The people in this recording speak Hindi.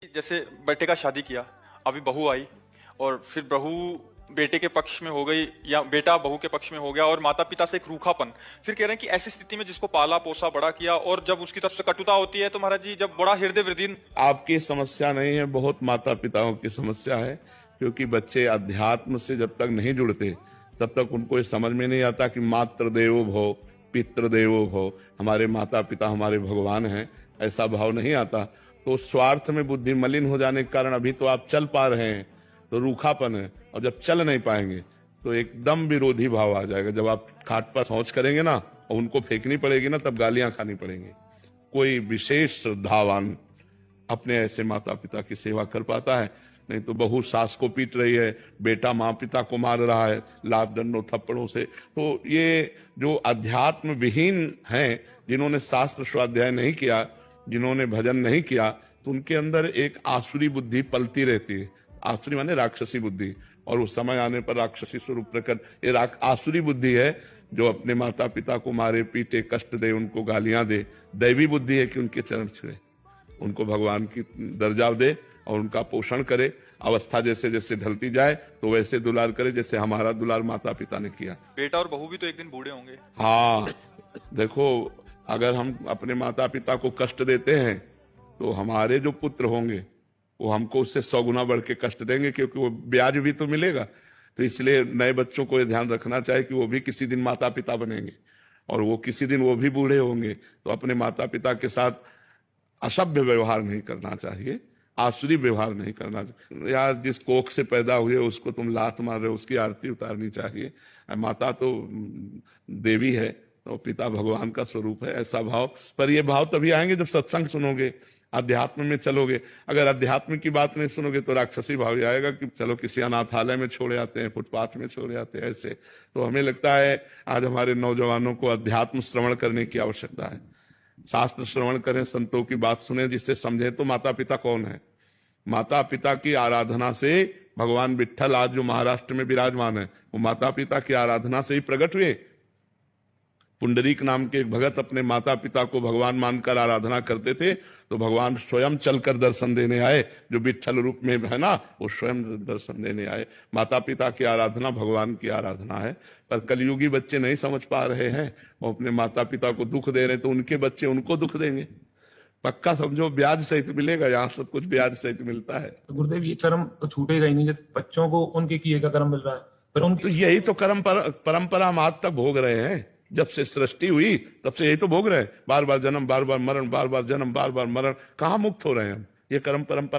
जैसे बेटे का शादी किया, अभी बहू आई और फिर बहू बेटे के पक्ष में हो गई या बेटा बहू के पक्ष में हो गया और माता पिता से एक रूखापन। फिर कह रहे हैं कि ऐसी स्थिति में जिसको पाला पोसा बड़ा किया और जब उसकी तरफ से कटुता होती है तो महाराज जी जब बड़ा हृदय वृद्धि। आपकी समस्या नहीं है, बहुत माता पिताओं की समस्या है। क्योंकि बच्चे अध्यात्म से जब तक नहीं जुड़ते तब तक उनको ये समझ में नहीं आता कि मातृ देवो भव पितृ देवो भव, हमारे माता पिता हमारे भगवान हैं, ऐसा भाव नहीं आता। तो स्वार्थ में बुद्धि मलिन हो जाने के कारण अभी तो आप चल पा रहे हैं तो रूखापन है, और जब चल नहीं पाएंगे तो एकदम विरोधी भाव आ जाएगा। जब आप खाट पर शौच करेंगे ना और उनको फेंकनी पड़ेगी ना, तब गालियां खानी पड़ेंगी। कोई विशेष श्रद्धावान अपने ऐसे माता पिता की सेवा कर पाता है, नहीं तो बहू सास को पीट रही है, बेटा माँ पिता को मार रहा है लात डंडों थप्पड़ों से। तो ये जो अध्यात्म विहीन हैं, जिन्होंने शास्त्र स्वाध्याय नहीं किया, जिन्होंने भजन नहीं किया, तो उनके अंदर एक आसुरी बुद्धि पलती रहती है। आसुरी माने राक्षसी बुद्धि, और उस समय आने पर राक्षसी स्वरूप प्रकट। ये आसुरी बुद्धि है जो अपने माता पिता को मारे पीटे कष्ट दे, उनको गालियां दे। दैवी बुद्धि है कि उनके चरण छुए, उनको भगवान की दर्जा दे और उनका पोषण करे। अवस्था जैसे जैसे ढलती जाए तो वैसे दुलार करे जैसे हमारा दुलार माता पिता ने किया। बेटा और बहू भी तो एक दिन बूढ़े होंगे। हाँ, देखो, अगर हम अपने माता पिता को कष्ट देते हैं तो हमारे जो पुत्र होंगे वो हमको उससे 100 गुना बढ़ के कष्ट देंगे, क्योंकि वो ब्याज भी तो मिलेगा। तो इसलिए नए बच्चों को ये ध्यान रखना चाहिए कि वो भी किसी दिन माता पिता बनेंगे और वो किसी दिन वो भी बूढ़े होंगे। तो अपने माता पिता के साथ असभ्य व्यवहार नहीं करना चाहिए, आसुरी व्यवहार नहीं करना चाहिए। यार, जिस कोख से पैदा हुए उसको तुम लात मार रहे हो, उसकी आरती उतारनी चाहिए। माता तो देवी है और पिता भगवान का स्वरूप है, ऐसा भाव। पर ये भाव तभी आएंगे जब सत्संग सुनोगे, अध्यात्म में चलोगे। अगर अध्यात्म की बात नहीं सुनोगे तो राक्षसी भाव ही आएगा कि चलो किसी अनाथालय में छोड़े आते हैं, फुटपाथ में छोड़े आते हैं, ऐसे। तो हमें लगता है आज हमारे नौजवानों को अध्यात्म श्रवण करने की आवश्यकता है। शास्त्र श्रवण करें, संतों की बात सुने, जिससे समझे तो माता पिता कौन है। माता पिता की आराधना से भगवान विट्ठल आज जो महाराष्ट्र में विराजमान है वो माता पिता की आराधना से ही प्रकट हुए। पुंडरीक नाम के एक भगत अपने माता पिता को भगवान मानकर आराधना करते थे, तो भगवान स्वयं चलकर दर्शन देने आए। जो विट्ठल रूप में है ना, वो स्वयं दर्शन देने आए। माता पिता की आराधना भगवान की आराधना है। पर कलयुगी बच्चे नहीं समझ पा रहे हैं, वो अपने माता पिता को दुख दे रहे हैं, तो उनके बच्चे उनको दुख देंगे। पक्का समझो, ब्याज सहित मिलेगा। यहाँ सब कुछ ब्याज सहित मिलता है। तो गुरुदेव, ये कर्म तो छूटेगा ही नहीं। जैसे बच्चों को उनके किए का कर्म मिल रहा है, पर उनके तो यही तो परंपरा हम आज तक भोग रहे हैं। जब से सृष्टि हुई तब से यही तो भोग रहे हैं। बार बार जन्म, बार बार मरण, बार बार जन्म, बार बार मरण। कहाँ मुक्त हो रहे हैं हम? ये कर्म परंपरा